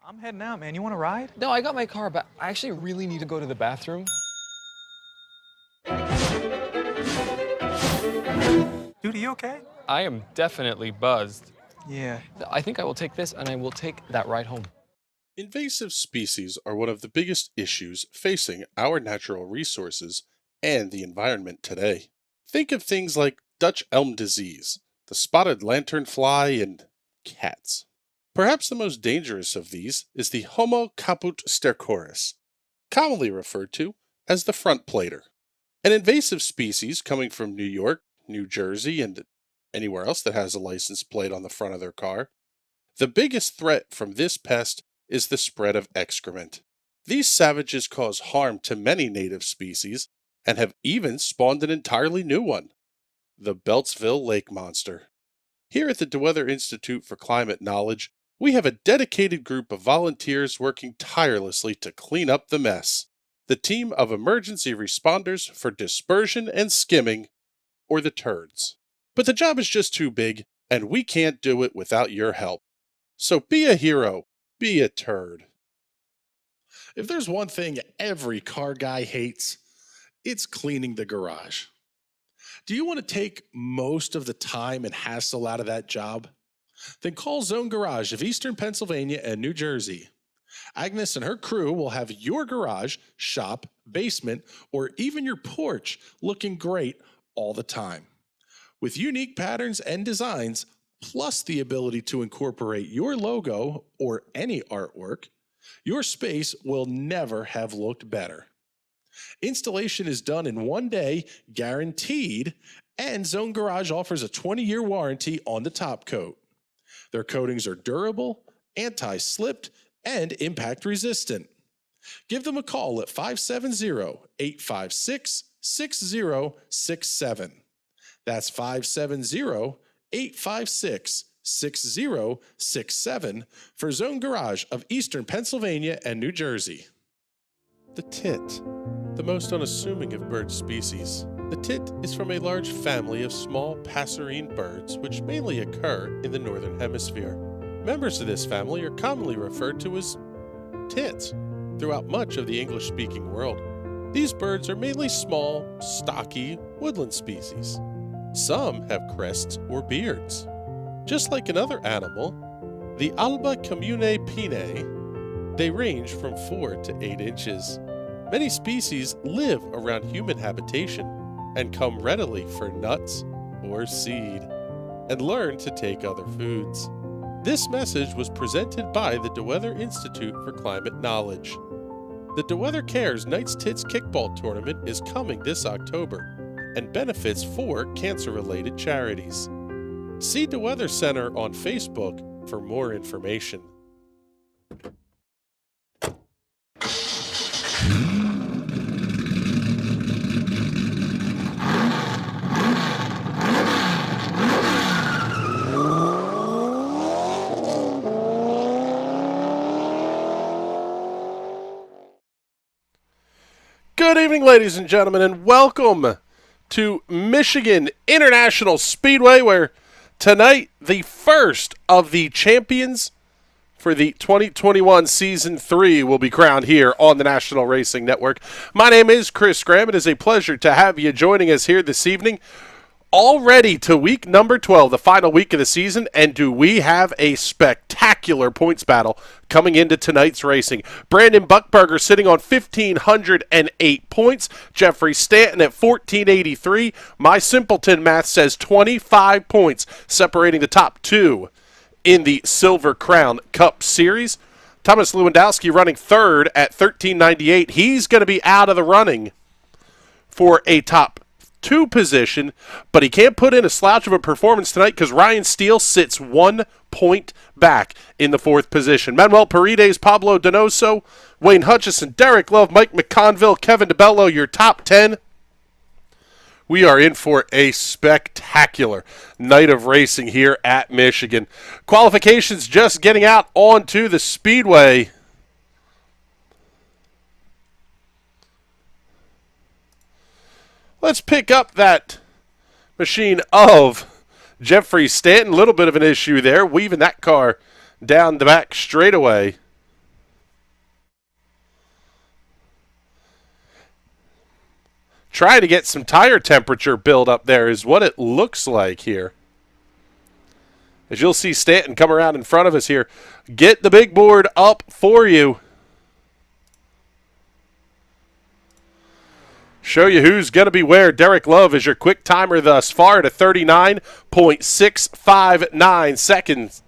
I'm heading out, man. You want to ride? No, I got my car, but I actually really need to go to the bathroom. Dude, are you okay? I am definitely buzzed. Yeah. I think I will take this and I will take that ride home. Invasive species are one of the biggest issues facing our natural resources and the environment today. Think of things like Dutch elm disease, the spotted lanternfly, and cats. Perhaps the most dangerous of these is the Homo caput stercoris, commonly referred to as the front plater. An invasive species coming from New York, New Jersey, and anywhere else that has a license plate on the front of their car. The biggest threat from this pest is the spread of excrement. These savages cause harm to many native species and have even spawned an entirely new one, the Beltsville lake monster. Here at the DeWeather Institute for Climate Knowledge, we have a dedicated group of volunteers working tirelessly to clean up the mess. The team of emergency responders for dispersion and skimming, or the turds. But the job is just too big, and we can't do it without your help. So be a hero, be a turd. If there's one thing every car guy hates, it's cleaning the garage. Do you want to take most of the time and hassle out of that job? Then call Zone Garage of Eastern Pennsylvania and New Jersey. Agnes and her crew will have your garage, shop, basement, or even your porch looking great all the time. With unique patterns and designs, plus the ability to incorporate your logo or any artwork, your space will never have looked better. Installation is done in 1 day, guaranteed, and Zone Garage offers a 20-year warranty on the top coat. Their coatings are durable, anti-slipped, and impact resistant. Give them a call at 570-856-6067. That's 570-856-6067 for Zone Garage of Eastern Pennsylvania and New Jersey. The tit, the most unassuming of bird species. The tit is from a large family of small passerine birds which mainly occur in the northern hemisphere. Members of this family are commonly referred to as tits throughout much of the English-speaking world. These birds are mainly small, stocky, woodland species. Some have crests or beards. Just like another animal, the Alba commune pine, they range from 4 to 8 inches. Many species live around human habitation and come readily for nuts or seed, and learn to take other foods. This message was presented by the DeWeather Institute for Climate Knowledge. The DeWeather Cares Knights Tits Kickball Tournament is coming this October and benefits 4 cancer-related charities. See DeWeather Center on Facebook for more information. Good evening, ladies and gentlemen, and welcome to Michigan International Speedway, where tonight the first of the champions for the 2021 Season 3 will be crowned here on the National Racing Network. My name is Chris Graham. It is a pleasure to have you joining us here this evening. Already to week number 12, the final week of the season, and do we have a spectacular points battle coming into tonight's racing. Brandon Buckberger sitting on 1,508 points. Jeffrey Stanton at 1,483. My simpleton math says 25 points separating the top 2 in the Silver Crown Cup Series. Thomas Lewandowski running third at 1,398. He's going to be out of the running for a top 2 position, but he can't put in a slouch of a performance tonight because Ryan Steele sits 1 point back in the 4th position. Manuel Paredes, Pablo Donoso, Wayne Hutchison, Derek Love, Mike McConville, Kevin DeBello, your top 10. We are in for a spectacular night of racing here at Michigan. Qualifications just getting out onto the Speedway. Let's pick up that machine of Jeffrey Stanton. A little bit of an issue there, weaving that car down the back straightaway. trying to get some tire temperature build up there is what it looks like here. As you'll see Stanton come around in front of us here. Get the big board up for you. Show you who's going to be where. Derek Love is your quick timer thus far at a 39.659 seconds.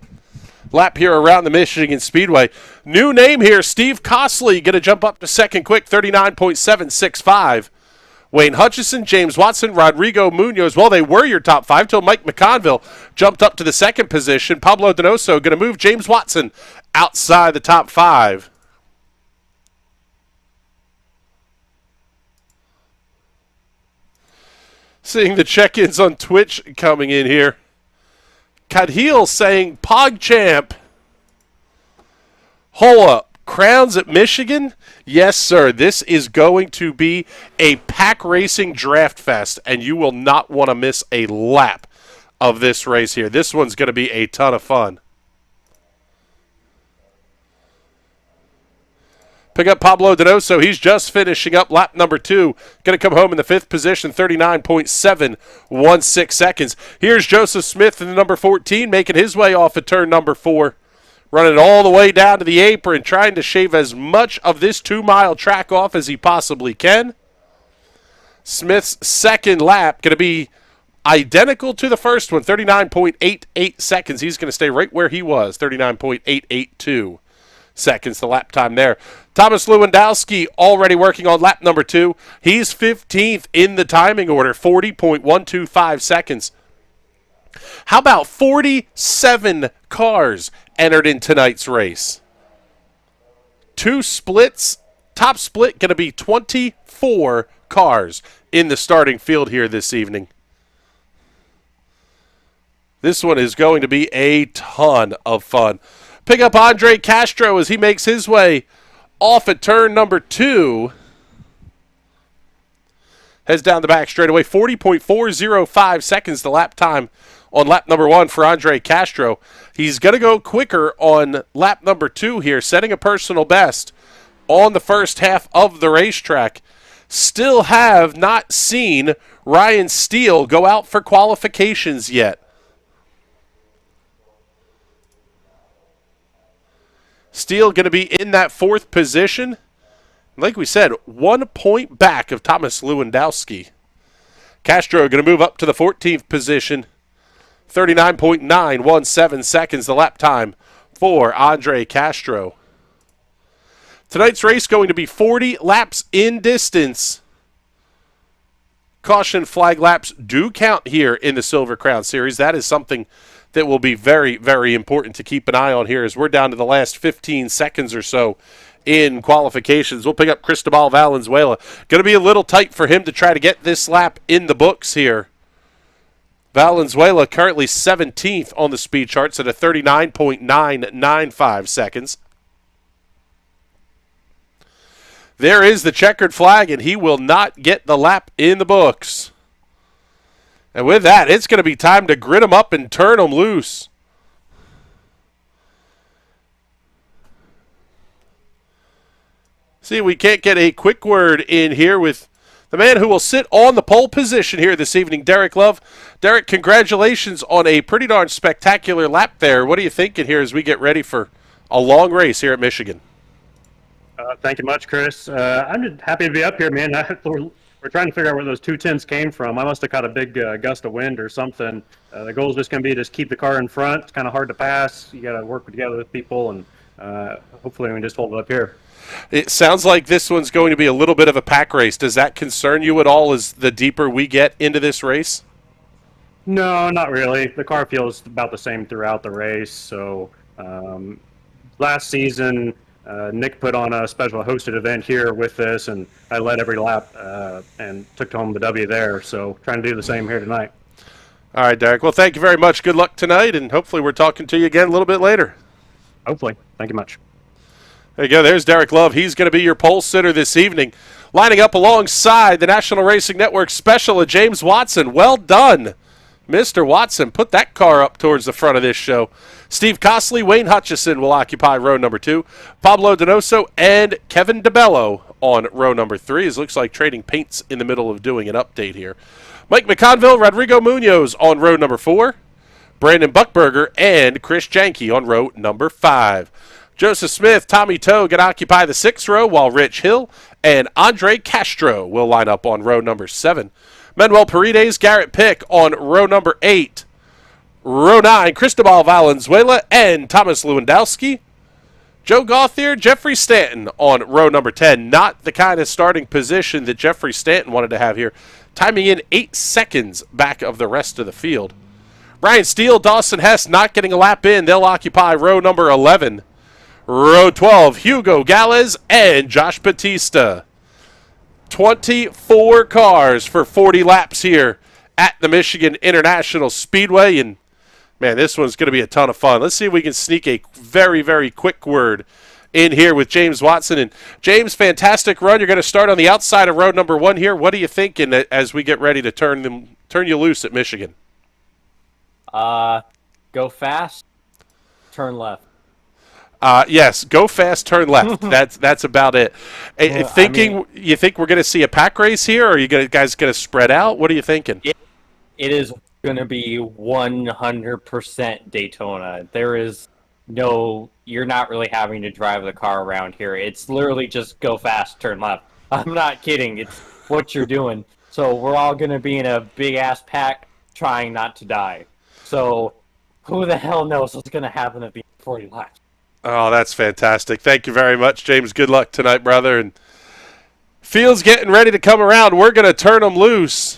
Lap here around the Michigan Speedway. New name here, Steve Costley, going to jump up to second quick, 39.765. Wayne Hutchison, James Watson, Rodrigo Munoz, well, they were your top five till Mike McConville jumped up to the second position. Pablo Donoso going to move James Watson outside the top five. Seeing the check-ins on Twitch coming in here. Cadhil saying, PogChamp. Hola, crowns at Michigan? Yes, sir. This is going to be a pack racing draft fest, and you will not want to miss a lap of this race here. This one's going to be a ton of fun. Pick up Pablo Donoso. He's just finishing up lap number 2. Going to come home in the 5th position, 39.716 seconds. Here's Joseph Smith in the number 14, making his way off at turn number 4. Running all the way down to the apron, trying to shave as much of this 2-mile track off as he possibly can. Smith's second lap going to be identical to the first one, 39.88 seconds. He's going to stay right where he was, 39.882 seconds, the lap time there. Thomas Lewandowski already working on lap number 2. He's 15th in the timing order, 40.125 seconds. How about 47 cars entered in tonight's race? 2 splits. Top split going to be 24 cars in the starting field here this evening. This one is going to be a ton of fun. Pick up Andre Castro as he makes his way off at turn number 2. Heads down the back straightaway. 40.405 seconds the lap time on lap number 1 for Andre Castro. He's going to go quicker on lap number 2 here, setting a personal best on the first half of the racetrack. Still have not seen Ryan Steele go out for qualifications yet. Steele going to be in that 4th position. Like we said, 1 point back of Thomas Lewandowski. Castro going to move up to the 14th position. 39.917 seconds the lap time for Andre Castro. Tonight's race going to be 40 laps in distance. Caution flag laps do count here in the Silver Crown Series. That is something that will be very, very important to keep an eye on here as we're down to the last 15 seconds or so in qualifications. We'll pick up Cristobal Valenzuela. Going to be a little tight for him to try to get this lap in the books here. Valenzuela currently 17th on the speed charts at a 39.995 seconds. There is the checkered flag, and he will not get the lap in the books. And with that, it's going to be time to grit him up and turn him loose. See, we can't get a quick word in here with the man who will sit on the pole position here this evening, Derek Love. Derek, congratulations on a pretty darn spectacular lap there. What are you thinking here as we get ready for a long race here at Michigan? Thank you much, Chris. I'm just happy to be up here, man. We're trying to figure out where those 210s came from. I must have caught a big gust of wind or something. The goal is just going to be just keep the car in front. It's kind of hard to pass. You got to work together with people, and hopefully we can just hold it up here. It sounds like this one's going to be a little bit of a pack race. Does that concern you at all as the deeper we get into this race? No, not really. The car feels about the same throughout the race. So last season, Nick put on a special hosted event here with this, and I led every lap and took home the W there. So trying to do the same here tonight. All right, Derek. Well, thank you very much. Good luck tonight, and hopefully we're talking to you again a little bit later. Hopefully. Thank you much. There you go. There's Derek Love. He's going to be your pole sitter this evening. Lining up alongside the National Racing Network special of James Watson. Well done, Mr. Watson. Put that car up towards the front of this show. Steve Costley, Wayne Hutchison will occupy row number 2. Pablo Donoso and Kevin DeBello on row number 3. It looks like Trading Paint's in the middle of doing an update here. Mike McConville, Rodrigo Munoz on row number 4. Brandon Buckberger and Chris Janke on row number 5. Joseph Smith, Tommy Toe going to occupy the 6th row, while Rich Hill and Andre Castro will line up on row number 7. Manuel Paredes, Garrett Pick on row number 8. Row 9, Cristobal Valenzuela and Thomas Lewandowski. Joe Gauthier, Jeffrey Stanton on row number 10. Not the kind of starting position that Jeffrey Stanton wanted to have here. Timing in 8 seconds back of the rest of the field. Ryan Steele, Dawson Hess not getting a lap in. They'll occupy row number 11. Row 12, Hugo Galez and Josh Batista. 24 cars for 40 laps here at the Michigan International Speedway. And, man, this one's going to be a ton of fun. Let's see if we can sneak a very, very quick word in here with James Watson. And, James, fantastic run. You're going to start on the outside of row number 1 here. What are you thinking as we get ready to turn you loose at Michigan? Go fast, turn left. Yes, go fast, turn left. That's about it. You think we're going to see a pack race here, or are you guys going to spread out? What are you thinking? It is going to be 100% Daytona. There is you're not really having to drive the car around here. It's literally just go fast, turn left. I'm not kidding. It's what you're doing. So we're all going to be in a big-ass pack trying not to die. So who the hell knows what's going to happen at the 40 laps? Oh, that's fantastic. Thank you very much, James. Good luck tonight, brother. And field's getting ready to come around. We're going to turn them loose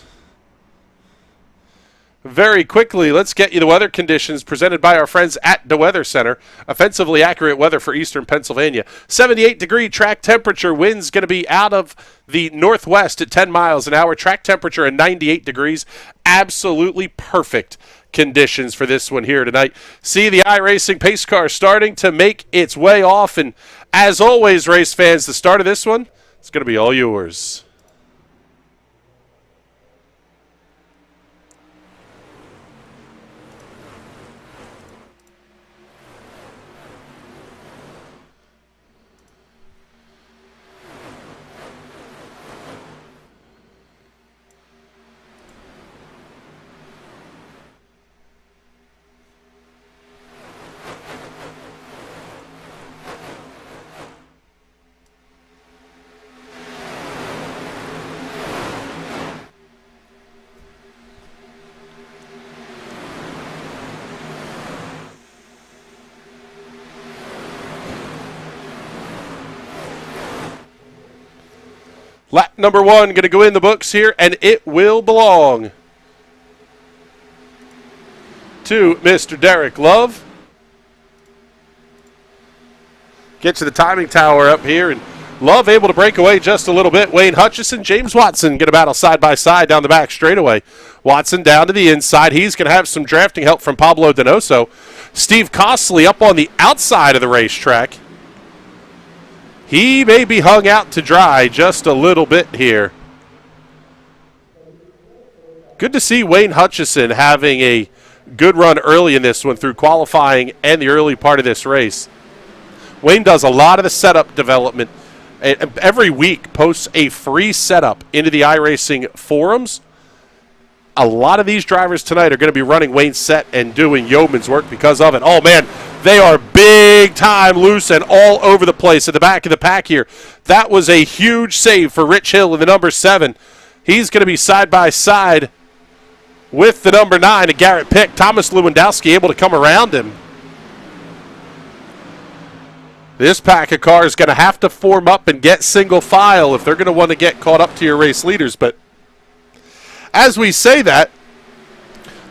very quickly. Let's get you the weather conditions presented by our friends at the Weather Center. Offensively accurate weather for eastern Pennsylvania. 78-degree track temperature. Wind's going to be out of the northwest at 10 miles an hour. Track temperature at 98 degrees. Absolutely perfect conditions for this one here tonight. See the iRacing pace car starting to make its way off. And as always, race fans, the start of this one is going to be all yours. Lap number 1 going to go in the books here, and it will belong to Mr. Derek Love. Get to the timing tower up here, and Love able to break away just a little bit. Wayne Hutchison, James Watson going to battle side by side down the back straightaway. Watson down to the inside. He's going to have some drafting help from Pablo Donoso. Steve Costley up on the outside of the racetrack. He may be hung out to dry just a little bit here. Good to see Wayne Hutchison having a good run early in this one through qualifying and the early part of this race. Wayne does a lot of the setup development. Every week posts a free setup into the iRacing forums. A lot of these drivers tonight are going to be running Wayne's set and doing yeoman's work because of it. Oh, man, they are big time loose and all over the place at the back of the pack here. That was a huge save for Rich Hill in the number 7. He's going to be side by side with the number 9, Garrett Pick. Thomas Lewandowski able to come around him. This pack of cars is going to have to form up and get single file if they're going to want to get caught up to your race leaders. But as we say that,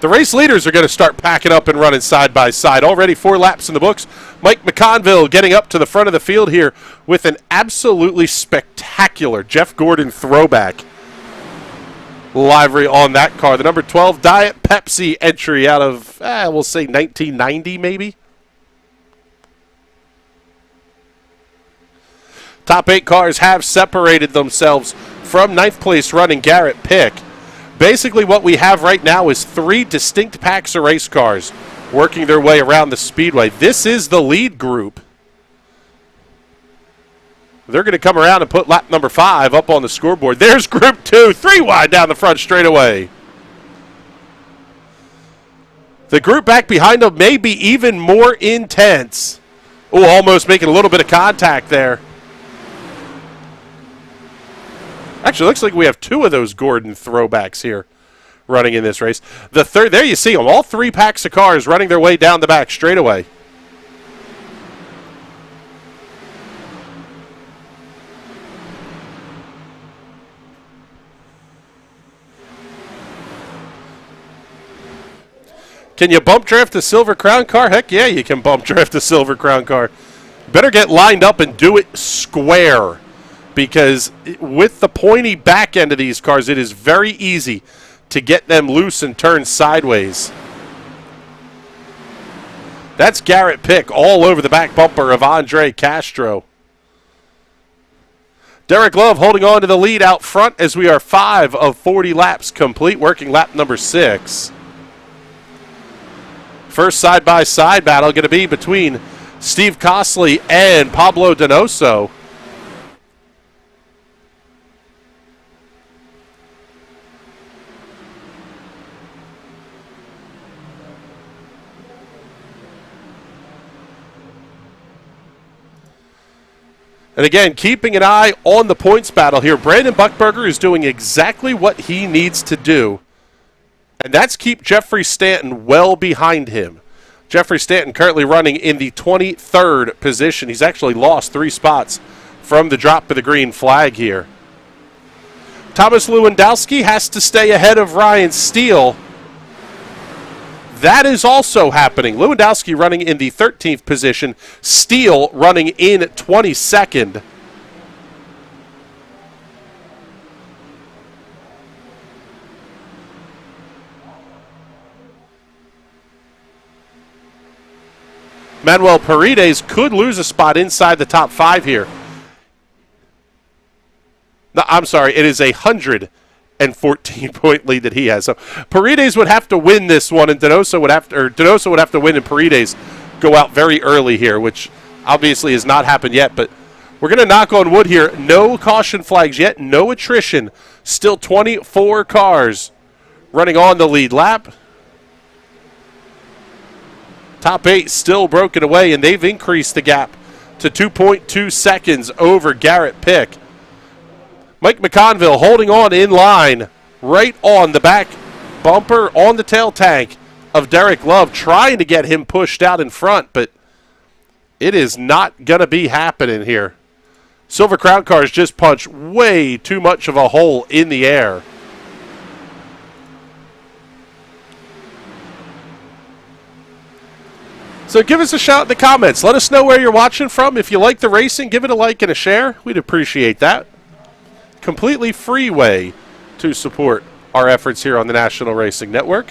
the race leaders are going to start packing up and running side by side. Already 4 laps in the books. Mike McConville getting up to the front of the field here with an absolutely spectacular Jeff Gordon throwback livery on that car. The number 12 Diet Pepsi entry out of, we'll say 1990 maybe. Top 8 cars have separated themselves from 9th place running Garrett Pick. Basically what we have right now is 3 distinct packs of race cars working their way around the speedway. This is the lead group. They're going to come around and put lap number 5 up on the scoreboard. There's Group 2, 3 wide down the front straightaway. The group back behind them may be even more intense. Oh, almost making a little bit of contact there. Actually, looks like we have 2 of those Gordon throwbacks here running in this race. The third, there you see them, all 3 packs of cars running their way down the back straightaway. Can you bump draft a Silver Crown car? Heck yeah, you can bump draft a Silver Crown car. Better get lined up and do it square, because with the pointy back end of these cars, it is very easy to get them loose and turn sideways. That's Garrett Pick all over the back bumper of Andre Castro. Derek Love holding on to the lead out front as we are 5 of 40 laps complete, working lap number 6. First side-by-side battle going to be between Steve Costley and Pablo Donoso. And again, keeping an eye on the points battle here. Brandon Buckberger is doing exactly what he needs to do, and that's keep Jeffrey Stanton well behind him. Jeffrey Stanton currently running in the 23rd position. He's actually lost 3 spots from the drop of the green flag here. Thomas Lewandowski has to stay ahead of Ryan Steele. That is also happening. Lewandowski running in the 13th position. Steele running in 22nd. Manuel Paredes could lose a spot inside the top 5 here. No, I'm sorry, it is a 114-point lead that he has. So Paredes would have to win this one, and Donoso would have to win, and Paredes go out very early here, which obviously has not happened yet. But we're going to knock on wood here. No caution flags yet, no attrition. Still 24 cars running on the lead lap. Top 8 still broken away, and they've increased the gap to 2.2 seconds over Garrett Pick. Mike McConville holding on in line right on the back bumper on the tail tank of Derek Love, trying to get him pushed out in front, but it is not going to be happening here. Silver Crown cars just punch way too much of a hole in the air. So give us a shout in the comments. Let us know where you're watching from. If you like the racing, give it a like and a share. We'd appreciate that. Completely free way to support our efforts here on the National Racing Network.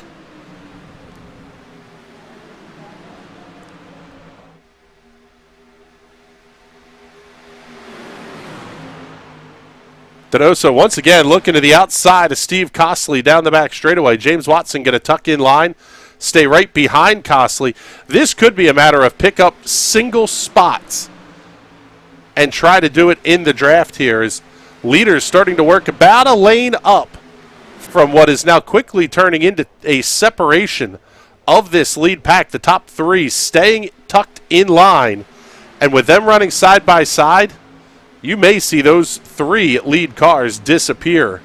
Donoso once again looking to the outside of Steve Costley down the back straightaway. James Watson going to tuck in line, stay right behind Costley. This could be a matter of pick up single spots and try to do it in the draft here, as leaders starting to work about a lane up from what is now quickly turning into a separation of this lead pack. The top 3 staying tucked in line, and with them running side by side, you may see those 3 lead cars disappear.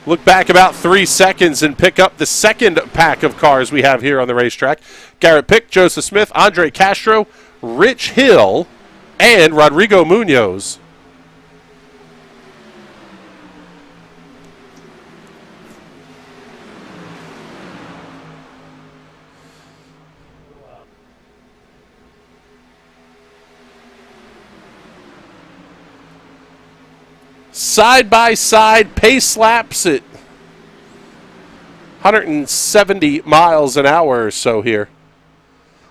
Look back about 3 seconds and pick up the second pack of cars we have here on the racetrack. Garrett Pick, Joseph Smith, Andre Castro, Rich Hill, and Rodrigo Munoz. Side-by-side pace laps at 170 miles an hour or so here.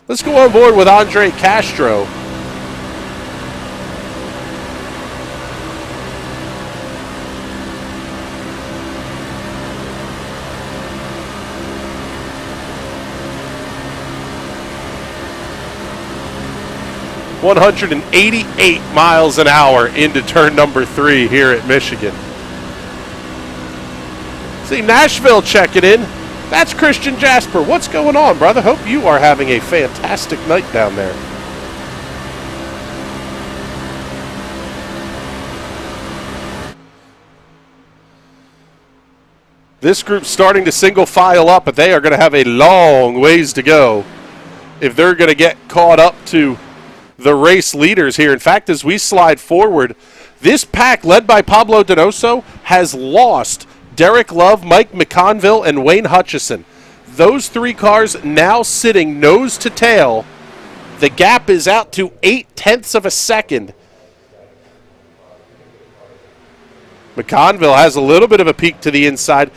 Let's go on board with Andre Castro. 188 miles an hour into turn number 3 here at Michigan. See, Nashville checking in. That's Christian Jasper. What's going on, brother? Hope you are having a fantastic night down there. This group's starting to single file up, but they are going to have a long ways to go if they're going to get caught up to the race leaders here. In fact, as we slide forward, this pack led by Pablo Donoso has lost Derek Love, Mike McConville, and Wayne Hutchison. Those 3 cars now sitting nose to tail. The gap is out to 0.8 of a second. McConville has a little bit of a peek to the inside.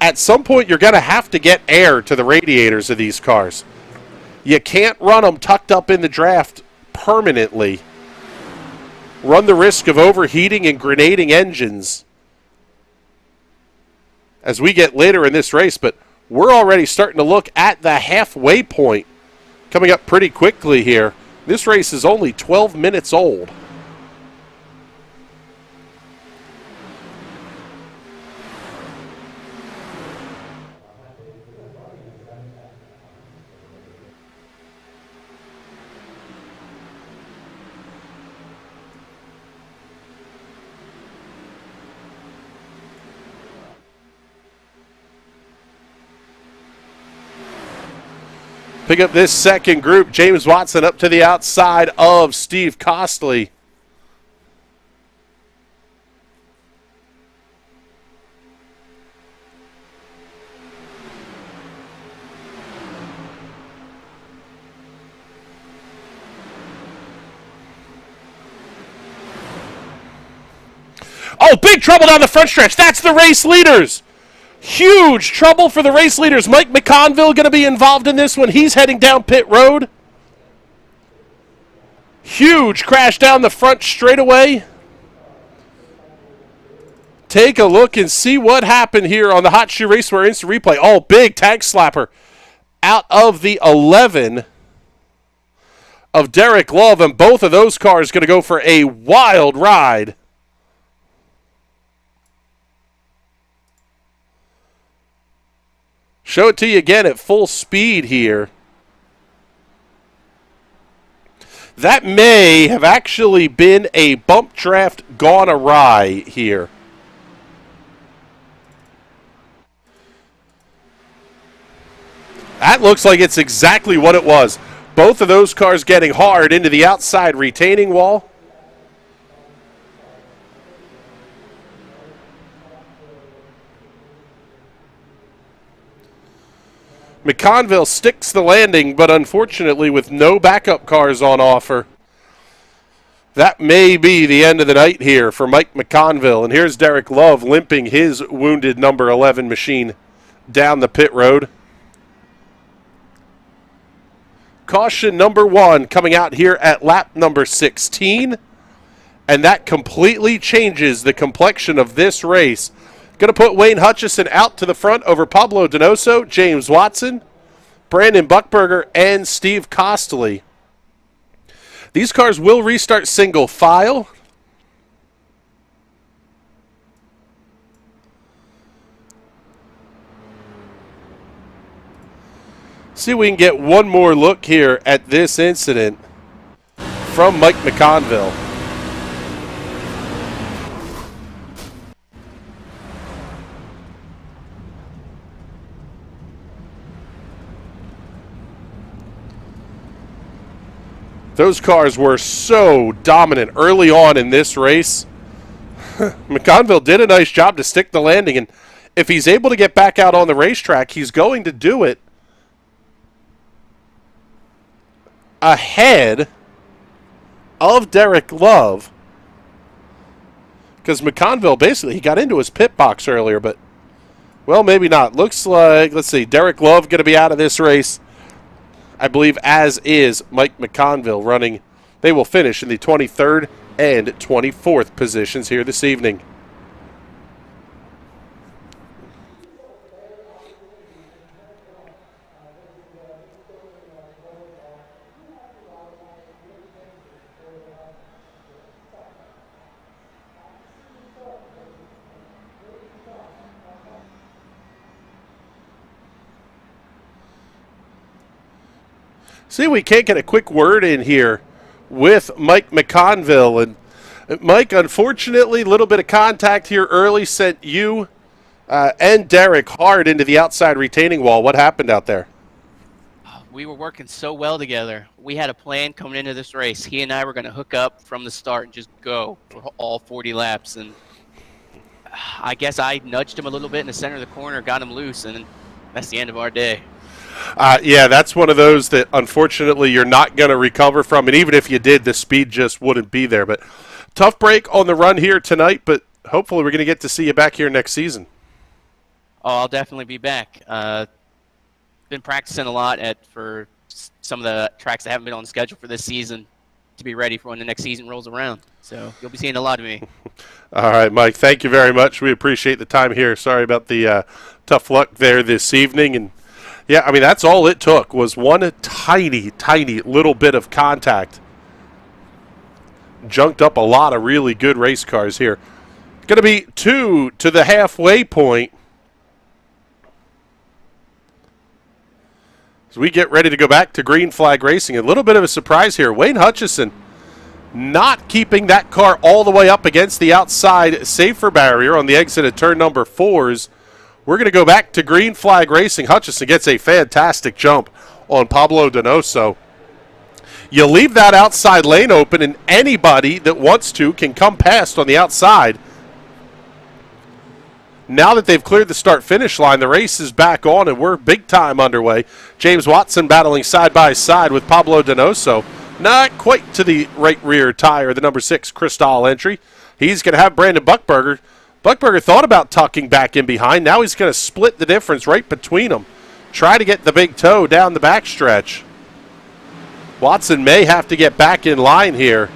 At some point, you're going to have to get air to the radiators of these cars. You can't run them tucked up in the draft permanently. Run the risk of overheating and grenading engines as we get later in this race, but we're already starting to look at the halfway point coming up pretty quickly here. This race is only 12 minutes old. Pick up this second group. James Watson up to the outside of Steve Costley. Oh, big trouble down the front stretch. That's the race leaders. Huge trouble for the race leaders. Mike McConville going to be involved in this one. He's heading down pit road. Huge crash down the front straightaway. Take a look and see what happened here on the Hot Shoe Raceware Instant Replay. Oh, big tag slapper out of the 11 of Derek Love, and both of those cars going to go for a wild ride. Show it to you again at full speed here. That may have actually been a bump draft gone awry here. That looks like it's exactly what it was. Both of those cars getting hard into the outside retaining wall. McConville sticks the landing, but unfortunately with no backup cars on offer. That may be the end of the night here for Mike McConville. And here's Derek Love limping his wounded number 11 machine down the pit road. Caution number 1 coming out here at lap number 16. And that completely changes the complexion of this race. Going to put Wayne Hutchison out to the front over Pablo Donoso, James Watson, Brandon Buckberger, and Steve Costley. These cars will restart single file. See if we can get one more look here at this incident from Mike McConville. Those cars were so dominant early on in this race. McConville did a nice job to stick the landing, and if he's able to get back out on the racetrack, he's going to do it ahead of Derek Love, because McConville basically, he got into his pit box earlier, but, well, maybe not. Looks like, let's see, Derek Love going to be out of this race, I believe, as is Mike McConville running. They will finish in the 23rd and 24th positions here this evening. See, we can't get a quick word in here with Mike McConville. And Mike, unfortunately, a little bit of contact here early sent you and Derek hard into the outside retaining wall. What happened out there? We were working so well together. We had a plan coming into this race. He and I were going to hook up from the start and just go for all 40 laps. And I guess I nudged him a little bit in the center of the corner, got him loose, and that's the end of our day. Yeah, that's one of those that unfortunately you're not going to recover from. And even if you did, the speed just wouldn't be there. But tough break on the run here tonight, but hopefully we're going to get to see you back here next season. Oh, I'll definitely be back. Been practicing a lot for some of the tracks that haven't been on the schedule for this season to be ready for when the next season rolls around. So you'll be seeing a lot of me. All right, Mike, thank you very much. We appreciate the time here. Sorry about the tough luck there this evening. And, yeah, I mean, that's all it took was one tiny, tiny little bit of contact. Junked up a lot of really good race cars here. Going to be 2 to the halfway point. As we get ready to go back to green flag racing, a little bit of a surprise here. Wayne Hutchison not keeping that car all the way up against the outside safer barrier on the exit of turn number 4s. We're going to go back to green flag racing. Hutchison gets a fantastic jump on Pablo Donoso. You leave that outside lane open, and anybody that wants to can come past on the outside. Now that they've cleared the start-finish line, the race is back on, and we're big-time underway. James Watson battling side-by-side with Pablo Donoso. Not quite to the right rear tire, the number 6 Cristal entry. He's going to have Brandon Buckberger. Buckberger thought about tucking back in behind. Now he's going to split the difference right between them. Try to get the big toe down the backstretch. Watson may have to get back in line here.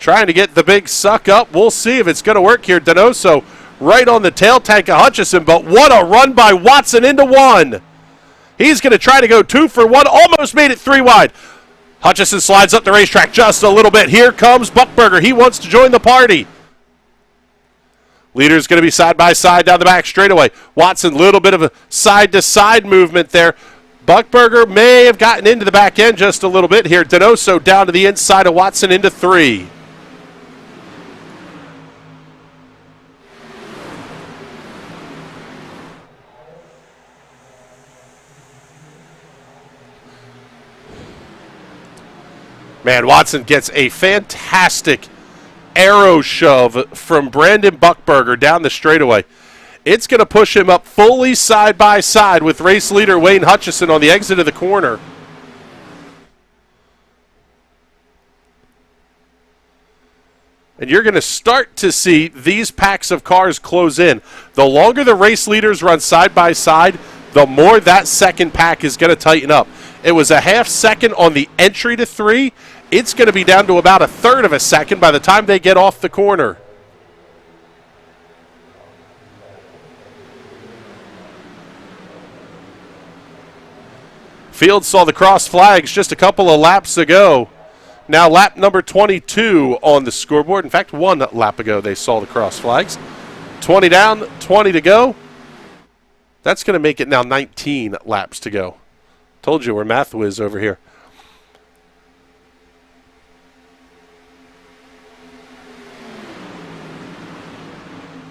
Trying to get the big suck up. We'll see if it's going to work here. Donoso right on the tail tank of Hutchison, but what a run by Watson into 1. He's going to try to go 2 for 1. Almost made it 3 wide. Hutchison slides up the racetrack just a little bit. Here comes Buckberger. He wants to join the party. Leader's going to be side by side down the back straightaway. Watson, little bit of a side-to-side movement there. Buckberger may have gotten into the back end just a little bit here. Donoso down to the inside of Watson into 3. Man, Watson gets a fantastic arrow shove from Brandon Buckberger down the straightaway. It's going to push him up fully side by side with race leader Wayne Hutchison on the exit of the corner. And you're going to start to see these packs of cars close in. The longer the race leaders run side by side, the more that second pack is going to tighten up. It was a half second on the entry to 3. It's going to be down to about a third of a second by the time they get off the corner. Field saw the cross flags just a couple of laps ago. Now lap number 22 on the scoreboard. In fact, 1 lap ago they saw the cross flags. 20 down, 20 to go. That's going to make it now 19 laps to go. Told you we're math whiz over here.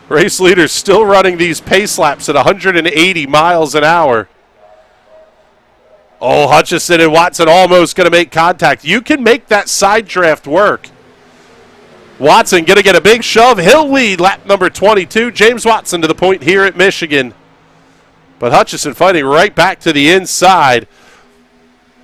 Race leaders still running these pace laps at 180 miles an hour. Oh, Hutchison and Watson almost going to make contact. You can make that side draft work. Watson going to get a big shove. He'll lead lap number 22. James Watson to the point here at Michigan. But Hutchison fighting right back to the inside.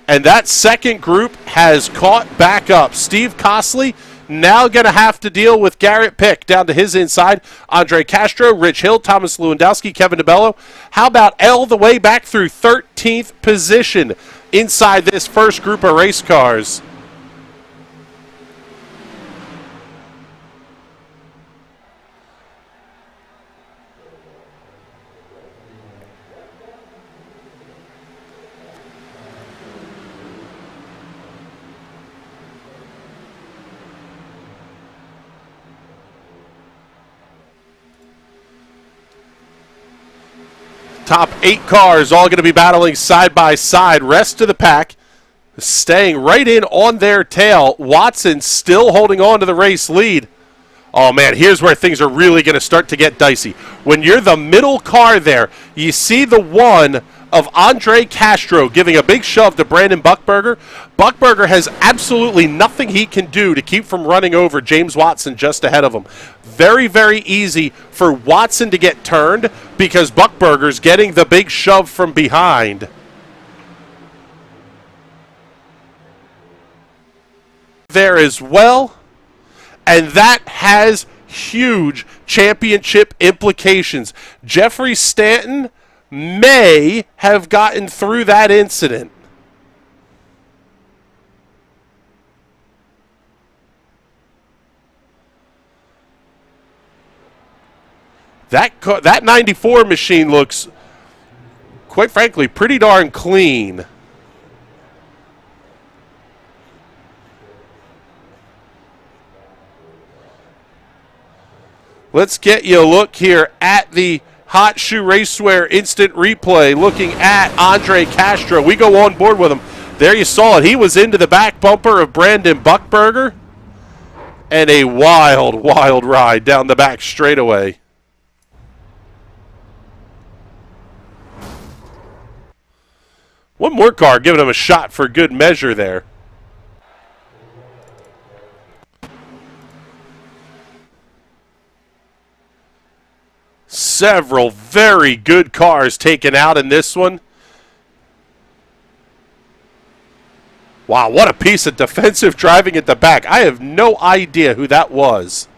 And that second group has caught back up. Steve Costley now going to have to deal with Garrett Pick down to his inside. Andre Castro, Rich Hill, Thomas Lewandowski, Kevin DeBello. How about L the way back through 13th position inside this first group of race cars? Top 8 cars all going to be battling side by side. Rest of the pack staying right in on their tail. Watson still holding on to the race lead. Oh, man, here's where things are really going to start to get dicey. When you're the middle car there, you see the one of Andre Castro giving a big shove to Brandon Buckberger. Buckberger has absolutely nothing he can do to keep from running over James Watson just ahead of him. Very, very easy for Watson to get turned because Buckberger's getting the big shove from behind. There as well. And that has huge championship implications. Jeffrey Stanton may have gotten through that incident. That 94 machine looks, quite frankly, pretty darn clean. Let's get you a look here at the Hot Shoe Racewear instant replay, looking at Andre Castro. We go on board with him. There you saw it. He was into the back bumper of Brandon Buckberger. And a wild, wild ride down the back straightaway. One more car giving him a shot for good measure there. Several very good cars taken out in this one. Wow, what a piece of defensive driving at the back. I have no idea who that was.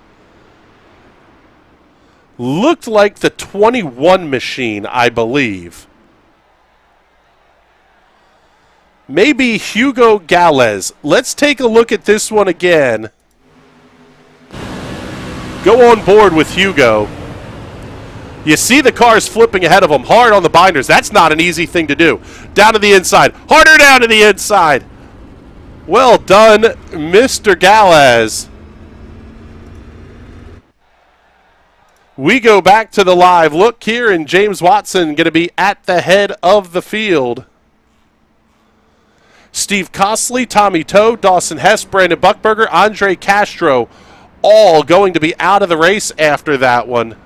Looked like the 21 machine, I believe. Maybe Hugo Galez. Let's take a look at this one again. Go on board with Hugo. You see the cars flipping ahead of him hard on the binders. That's not an easy thing to do. Down to the inside. Harder down to the inside. Well done, Mr. Galaz. We go back to the live look here, and James Watson going to be at the head of the field. Steve Costley, Tommy Toe, Dawson Hess, Brandon Buckberger, Andre Castro, all going to be out of the race after that one.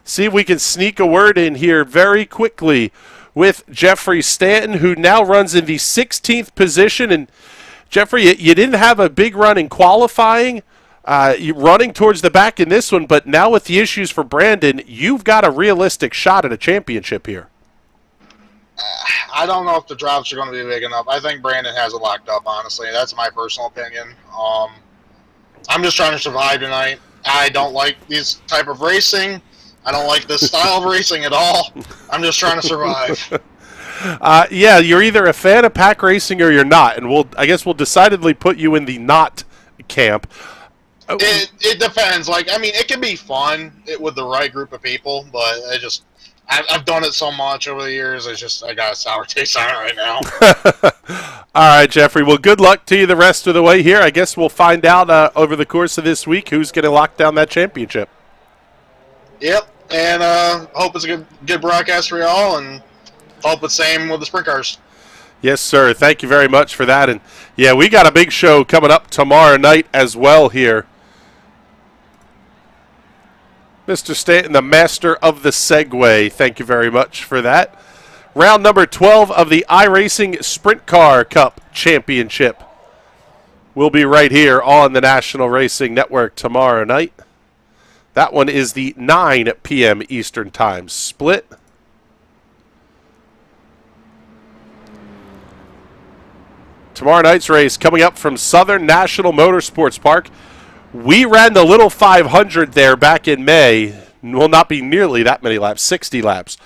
See if we can sneak a word in here very quickly with Jeffrey Stanton, who now runs in the 16th position. And Jeffrey, you didn't have a big run in qualifying, running towards the back in this one, but now with the issues for Brandon, you've got a realistic shot at a championship here. I don't know if the drops are going to be big enough. I think Brandon has it locked up, honestly. That's my personal opinion. I'm just trying to survive tonight. I don't like these type of racing. I don't like this style of racing at all. I'm just trying to survive. Yeah, you're either a fan of pack racing or you're not, and I guess we'll decidedly put you in the not camp. It depends. Like, I mean, it can be fun with the right group of people, but I've done it so much over the years. I got a sour taste on it right now. All right, Jeffrey. Well, good luck to you the rest of the way here. I guess we'll find out over the course of this week who's going to lock down that championship. Yep. And hope it's a good broadcast for y'all, and hope it's same with the sprint cars. Yes, sir. Thank you very much for that. And, yeah, we got a big show coming up tomorrow night as well here. Mr. Stanton, the master of the Segway, thank you very much for that. Round number 12 of the iRacing Sprint Car Cup Championship will be right here on the National Racing Network tomorrow night. That one is the 9 p.m. Eastern Time split. Tomorrow night's race coming up from Southern National Motorsports Park. We ran the little 500 there back in May. Will not be nearly that many laps, 60 laps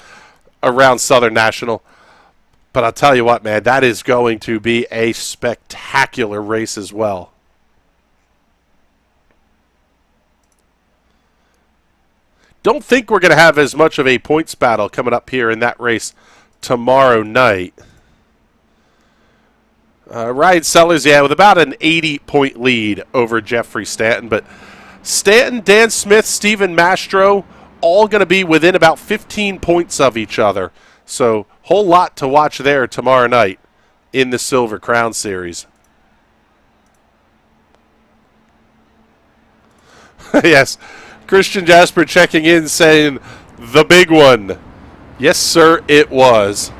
around Southern National. But I'll tell you what, man, that is going to be a spectacular race as well. Don't think we're going to have as much of a points battle coming up here in that race tomorrow night. Ryan Sellers, yeah, with about an 80-point lead over Jeffrey Stanton. But Stanton, Dan Smith, Stephen Mastro, all going to be within about 15 points of each other. So, whole lot to watch there tomorrow night in the Silver Crown Series. Yes, Christian Jasper checking in saying, the big one. Yes, sir, it was.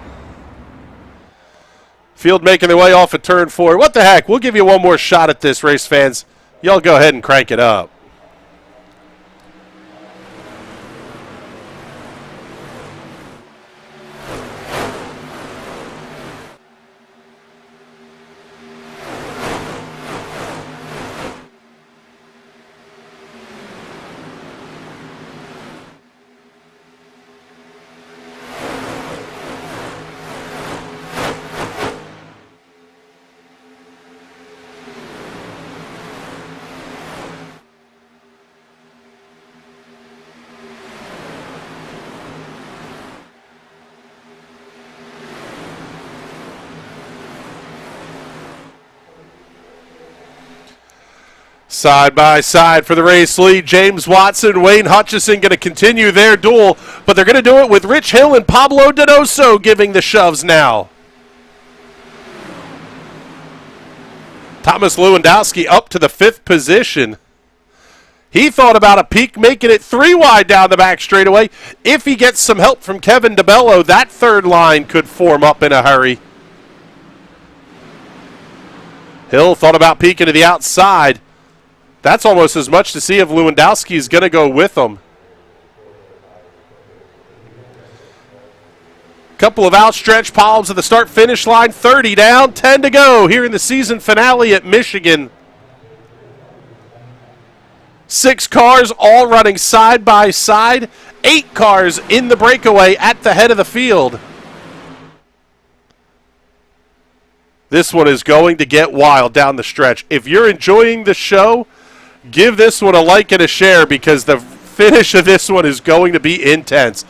Field making their way off at turn 4. What the heck? We'll give you one more shot at this, race fans. Y'all go ahead and crank it up. Side by side for the race lead, James Watson, Wayne Hutchison going to continue their duel, but they're going to do it with Rich Hill and Pablo Donoso giving the shoves now. Thomas Lewandowski up to the 5th position. He thought about a peak, making it 3 wide down the back straightaway. If he gets some help from Kevin DeBello, that third line could form up in a hurry. Hill thought about peeking to the outside. That's almost as much to see if Lewandowski is going to go with him. Couple of outstretched palms at the start-finish line. 30 down, 10 to go here in the season finale at Michigan. 6 cars all running side by side. 8 cars in the breakaway at the head of the field. This one is going to get wild down the stretch. If you're enjoying the show, give this one a like and a share because the finish of this one is going to be intense.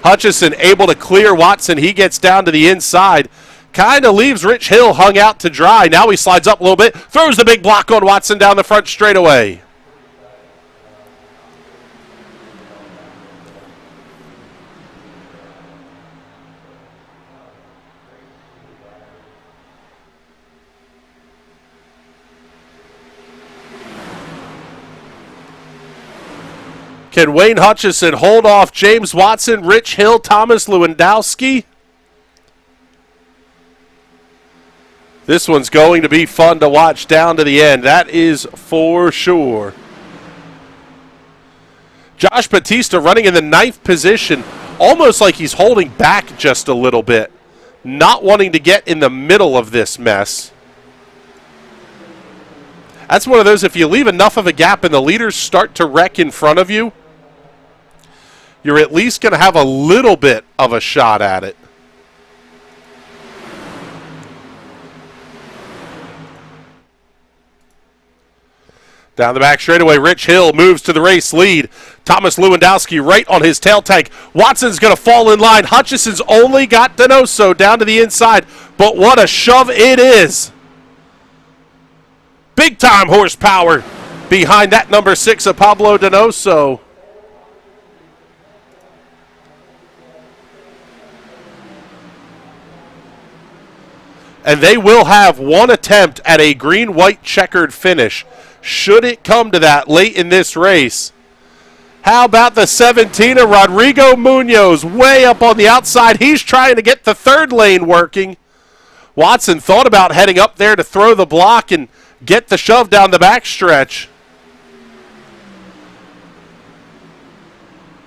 Hutchison able to clear Watson. He gets down to the inside. Kind of leaves Rich Hill hung out to dry. Now he slides up a little bit. Throws the big block on Watson down the front straightaway. Can Wayne Hutchison hold off James Watson, Rich Hill, Thomas Lewandowski? This one's going to be fun to watch down to the end. That is for sure. Josh Batista running in the 9th position, almost like he's holding back just a little bit, not wanting to get in the middle of this mess. That's one of those, if you leave enough of a gap and the leaders start to wreck in front of you, you're at least going to have a little bit of a shot at it. Down the back straightaway, Rich Hill moves to the race lead. Thomas Lewandowski right on his tail tank. Watson's going to fall in line. Hutchison's only got Donoso down to the inside, but what a shove it is. Big time horsepower behind that number 6 of Pablo Donoso. And they will have one attempt at a green-white checkered finish, should it come to that late in this race. How about the 17 of Rodrigo Munoz way up on the outside? He's trying to get the third lane working. Watson thought about heading up there to throw the block and get the shove down the backstretch.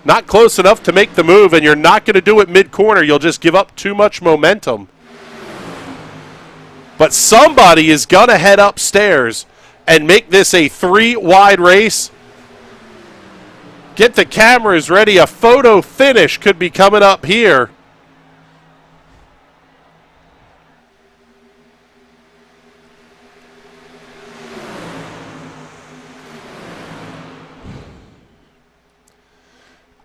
Not close enough to make the move, and you're not going to do it mid-corner. You'll just give up too much momentum. But somebody is going to head upstairs and make this a 3-wide race. Get the cameras ready. A photo finish could be coming up here.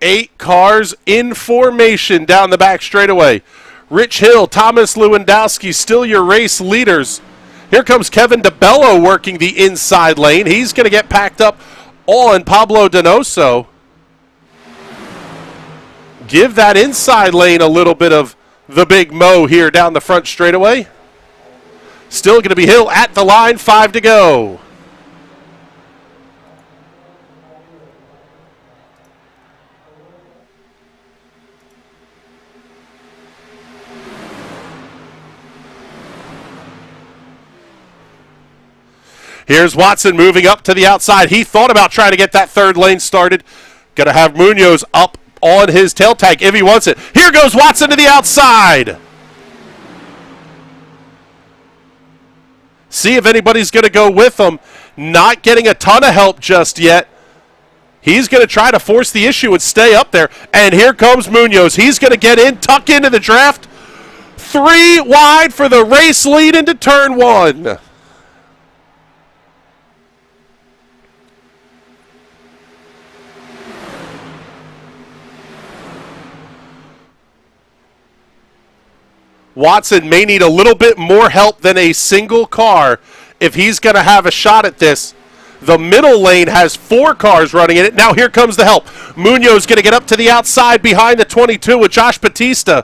Eight cars in formation down the back straightaway. Rich Hill, Thomas Lewandowski, still your race leaders. Here comes Kevin DeBello working the inside lane. He's going to get packed up on Pablo Donoso. give that inside lane a little bit of the big mo here down the front straightaway. Still going to be Hill at the line, 5 to go. Here's Watson moving up to the outside. He thought about trying to get that third lane started. Going to have Munoz up on his tail tag if he wants it. Here goes Watson to the outside. See if anybody's going to go with him. Not getting a ton of help just yet. He's going to try to force the issue and stay up there. And here comes Munoz. He's going to get in, tuck into the draft. 3 wide for the race lead into turn 1. Watson may need a little bit more help than a single car if he's going to have a shot at this. The middle lane has 4 cars running in it. Now here comes the help. Munoz going to get up to the outside behind the 22 with Josh Batista.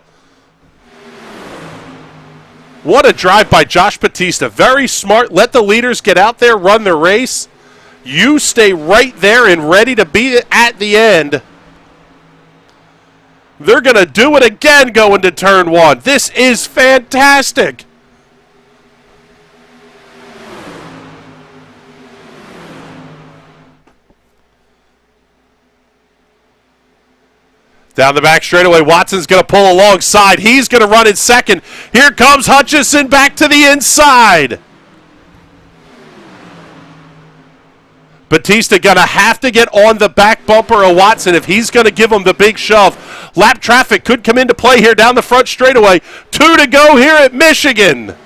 What a drive by Josh Batista. Very smart. Let the leaders get out there, run the race. You stay right there and ready to be at the end. They're going to do it again going to turn 1. This is fantastic. Down the back straightaway, Watson's going to pull alongside. He's going to run in second. Here comes Hutchison back to the inside. Batista going to have to get on the back bumper of Watson if he's going to give him the big shove. Lap traffic could come into play here down the front straightaway. 2 to go here at Michigan.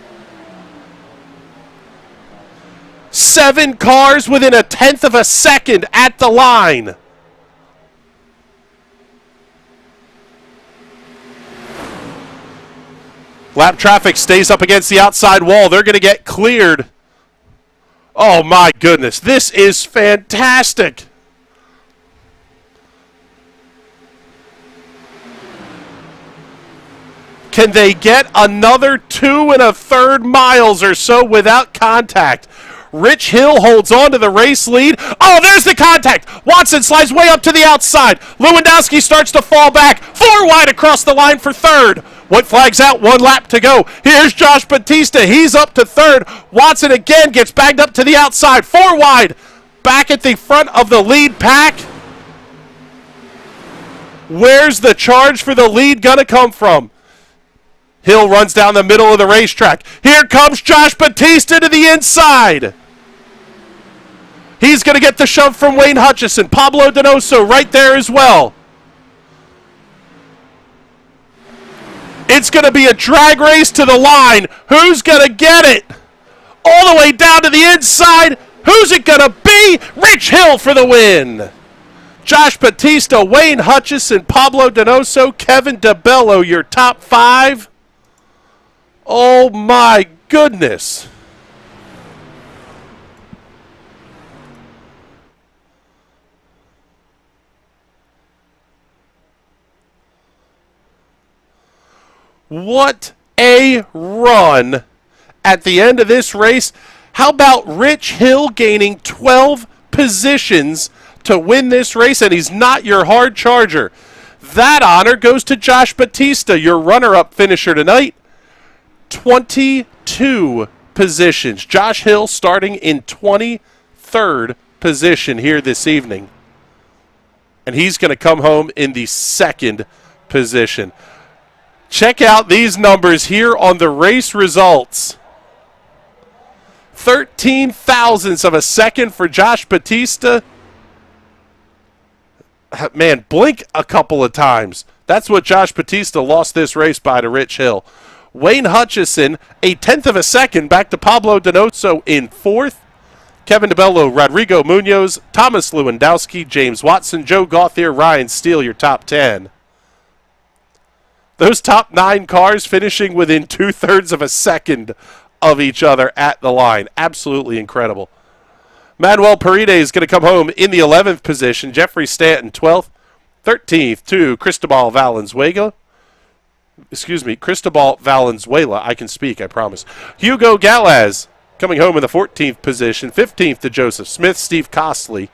7 cars within a tenth of a second at the line. Lap traffic stays up against the outside wall. They're going to get cleared. Oh my goodness, this is fantastic. Can they get another 2 1/3 miles or so without contact? Rich Hill holds on to the race lead. Oh, there's the contact. Watson slides way up to the outside. Lewandowski starts to fall back. 4 wide across the line for third. White flag's out, 1 lap to go. Here's Josh Batista. He's up to third. Watson again gets bagged up to the outside. 4 wide. Back at the front of the lead pack. Where's the charge for the lead going to come from? Hill runs down the middle of the racetrack. Here comes Josh Batista to the inside. He's going to get the shove from Wayne Hutchison. Pablo Donoso right there as well. It's going to be a drag race to the line. Who's going to get it? All the way down to the inside. Who's it going to be? Rich Hill for the win. Josh Batista, Wayne Hutchison, Pablo Donoso, Kevin DeBello, your top 5. Oh my goodness. What a run at the end of this race. How about Rich Hill gaining 12 positions to win this race, and he's not your hard charger. That honor goes to Josh Batista, your runner-up finisher tonight. 22 positions. Josh Hill starting in 23rd position here this evening. And he's going to come home in the 2nd position. Check out these numbers here on the race results. 13 thousandths of a second for Josh Batista. Man, blink a couple of times. That's what Josh Batista lost this race by to Rich Hill. Wayne Hutchison, a tenth of a second back to Pablo Donoso in 4th. Kevin DeBello, Rodrigo Munoz, Thomas Lewandowski, James Watson, Joe Gauthier, Ryan Steele, your top 10. Those top 9 cars finishing within 2/3 of a second of each other at the line. Absolutely incredible. Manuel Paredes is going to come home in the 11th position. Jeffrey Stanton, 12th. 13th to Cristobal Valenzuela. Cristobal Valenzuela. I can speak, I promise. Hugo Galaz coming home in the 14th position. 15th to Joseph Smith. Steve Costley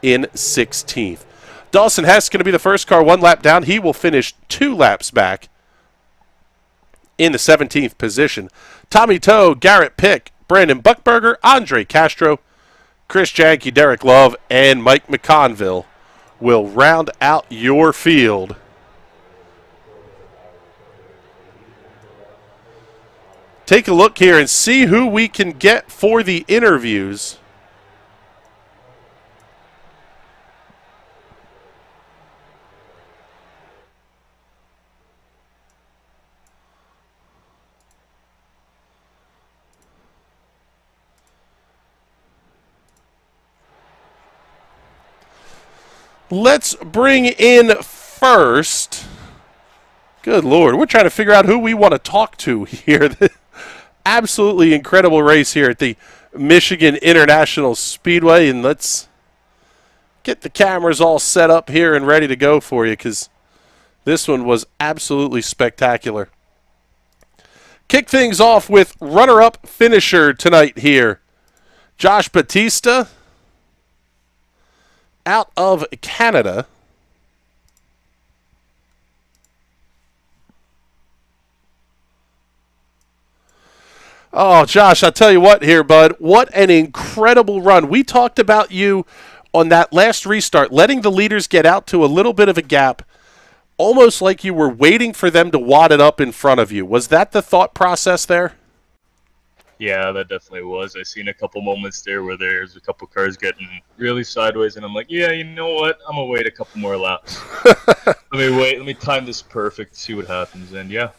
in 16th. Dawson Hess going to be the first car 1 lap down. He will finish 2 laps back in the 17th position. Tommy Toe, Garrett Pick, Brandon Buckberger, Andre Castro, Chris Janke, Derek Love, and Mike McConville will round out your field. Take a look here and see who we can get for the interviews. Let's bring in first. Good Lord, we're trying to figure out who we want to talk to here. Absolutely incredible race here at the Michigan International Speedway, and let's get the cameras all set up here and ready to go for you because this one was absolutely spectacular. Kick things off with runner-up finisher tonight here. Josh Batista out of Canada. Oh, Josh, I'll tell you what here, bud. What an incredible run. We talked about you on that last restart, letting the leaders get out to a little bit of a gap, almost like you were waiting for them to wad it up in front of you. Was that the thought process there? Yeah, that definitely was. I seen a couple moments there where there's a couple cars getting really sideways, and I'm like, yeah, you know what? I'm gonna wait a couple more laps. Let me time this perfect, see what happens, and yeah,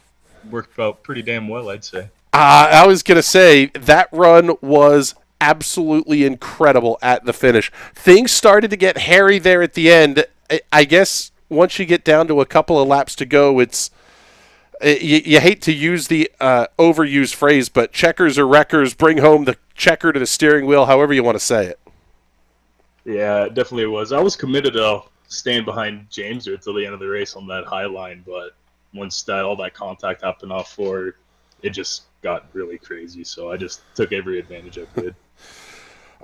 worked out pretty damn well, I'd say. I was gonna say that run was absolutely incredible at the finish. Things started to get hairy there at the end. I guess once you get down to a couple of laps to go, it's you hate to use the overused phrase, but checkers or wreckers, bring home the checker to the steering wheel, however you want to say it. Yeah, it definitely was. I was committed to staying behind James there until the end of the race on that high line, but once all that contact happened off forward, it just got really crazy, so I just took every advantage I could.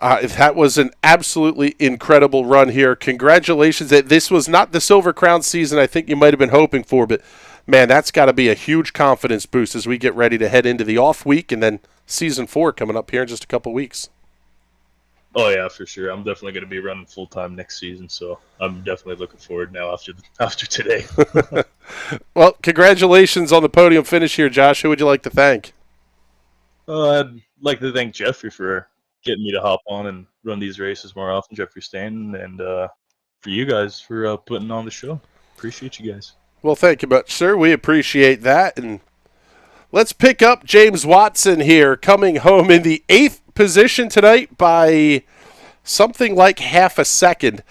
That was an absolutely incredible run here. Congratulations. This was not the Silver Crown season I think you might have been hoping for, but man, that's got to be a huge confidence boost as we get ready to head into the off week and then season 4 coming up here in just a couple weeks. Oh yeah, for sure. I'm definitely going to be running full time next season, so I'm definitely looking forward now after today. Well, congratulations on the podium finish here, Josh. Who would you like to thank? I'd like to thank Jeffrey for getting me to hop on and run these races more often, Jeffrey Stanton, and for you guys for putting on the show. Appreciate you guys. Well, thank you much, sir. We appreciate that. And let's pick up James Watson here, coming home in the 8th position tonight by something like half a second.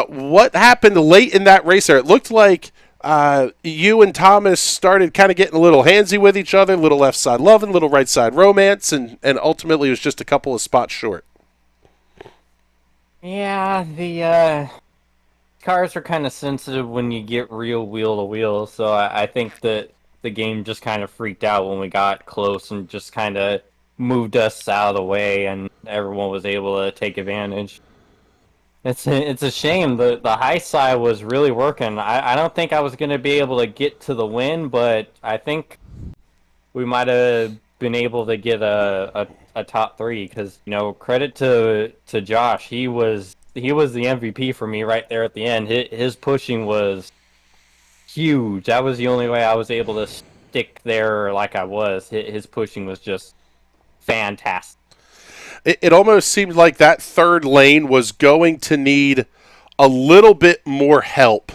What happened late in that race there? It looked like you and Thomas started kind of getting a little handsy with each other, little left side loving, little right side romance, and ultimately it was just a couple of spots short. Yeah, the cars are kind of sensitive when you get real wheel to wheel, so I think that the game just kind of freaked out when we got close and just kind of moved us out of the way, and everyone was able to take advantage. It's a shame. The high side was really working. I don't think I was going to be able to get to the win, but I think we might have been able to get a top 3 because, you know, credit to Josh. He was the MVP for me right there at the end. His pushing was huge. That was the only way I was able to stick there like I was. His pushing was just fantastic. It almost seemed like that third lane was going to need a little bit more help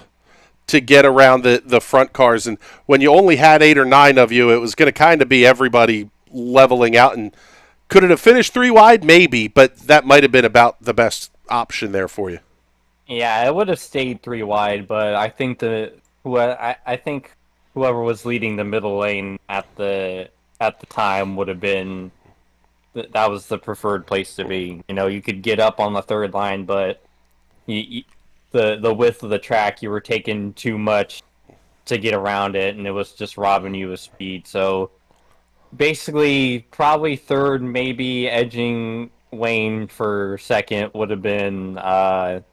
to get around the front cars. And when you only had 8 or 9 of you, it was going to kind of be everybody leveling out. And could it have finished 3 wide? Maybe, but that might have been about the best option there for you. Yeah, it would have stayed 3 wide, but I think I think whoever was leading the middle lane at the time would have been. That was the preferred place to be. You know, you could get up on the third line, but you the width of the track, you were taking too much to get around it, and it was just robbing you of speed. So basically, probably third, maybe edging Wayne for second would have been the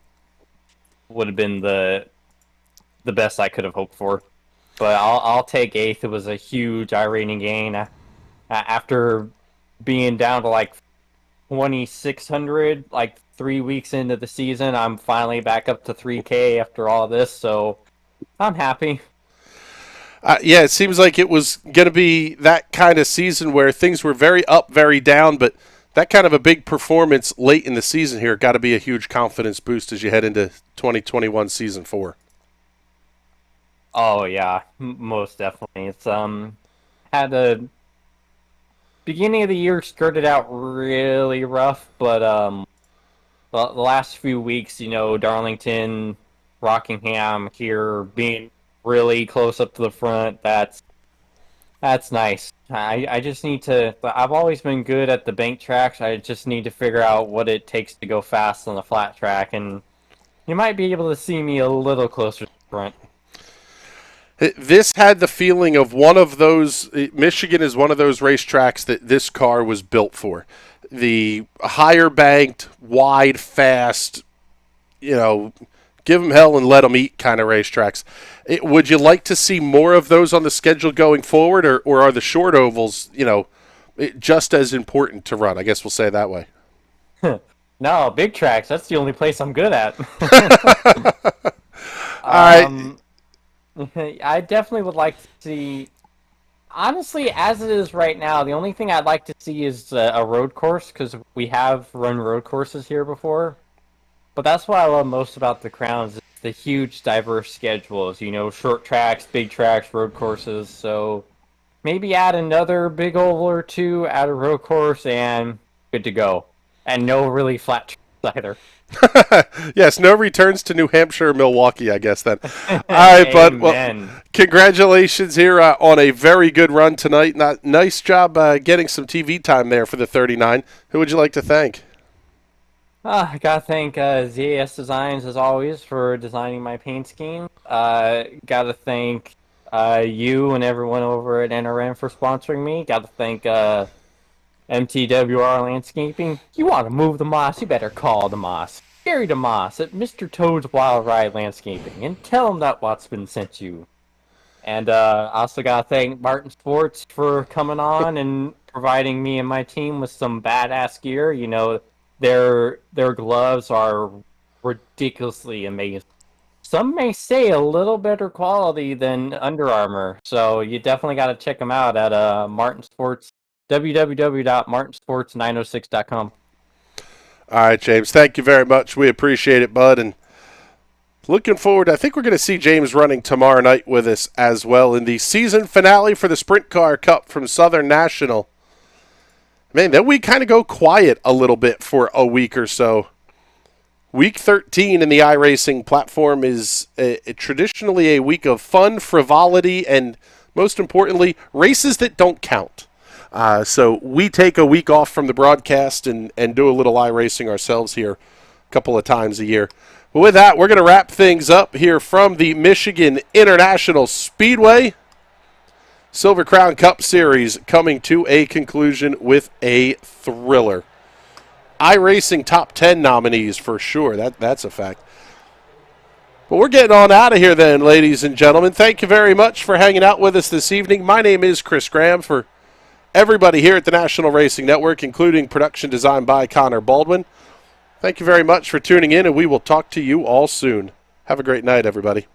best I could have hoped for. But I'll take eighth. It was a huge iRating gain after being down to like 2,600 like 3 weeks into the season. I'm finally back up to 3K after all this, so I'm happy. Yeah, it seems like it was going to be that kind of season where things were very up, very down, but that kind of a big performance late in the season here got to be a huge confidence boost as you head into 2021 Season 4. Oh, yeah, most definitely. It's had a beginning of the year skirted out really rough, but the last few weeks, Darlington, Rockingham here being really close up to the front, that's nice. I just need to. I've always been good at the bank tracks. I just need to figure out what it takes to go fast on the flat track, and you might be able to see me a little closer to the front. This had the feeling of one of those. Michigan is one of those racetracks that this car was built for. The higher banked, wide, fast, give them hell and let them eat kind of racetracks. Would you like to see more of those on the schedule going forward, or are the short ovals, just as important to run? I guess we'll say it that way. No, big tracks. That's the only place I'm good at. All right. I definitely would like to see. Honestly, as it is right now, the only thing I'd like to see is a road course, because we have run road courses here before. But that's what I love most about the Crowns, is the huge, diverse schedules. Short tracks, big tracks, road courses. So maybe add another big oval or two, add a road course, and good to go. And no really flat tracks either. Yes, no returns to New Hampshire or Milwaukee, I guess, then. All right, bud. Well, congratulations here on a very good run tonight. Nice job getting some TV time there for the 39. Who would you like to thank? I gotta thank ZAS Designs, as always, for designing my paint scheme. Gotta thank you and everyone over at NRM for sponsoring me. Gotta thank MTWR Landscaping. You want to move the moss, you better call the moss. Gary DeMoss at Mr. Toad's Wild Ride Landscaping, and tell him that Wattsman sent you. And also got to thank Martin Sports for coming on and providing me and my team with some badass gear. Their gloves are ridiculously amazing. Some may say a little better quality than Under Armour, so you definitely got to check them out at Martin Sports. www.martinsports906.com. All right, James. Thank you very much. We appreciate it, bud. And looking forward, I think we're going to see James running tomorrow night with us as well in the season finale for the Sprint Car Cup from Southern National. Man, then we kind of go quiet a little bit for a week or so. Week 13 in the iRacing platform is traditionally a week of fun, frivolity, and most importantly, races that don't count. So we take a week off from the broadcast and do a little iRacing ourselves here a couple of times a year. But with that, we're going to wrap things up here from the Michigan International Speedway Silver Crown Cup Series, coming to a conclusion with a thriller. iRacing top 10 nominees for sure. That's a fact. But we're getting on out of here then, ladies and gentlemen. Thank you very much for hanging out with us this evening. My name is Chris Graham. For everybody here at the National Racing Network, including production design by Connor Baldwin, thank you very much for tuning in, and we will talk to you all soon. Have a great night, everybody.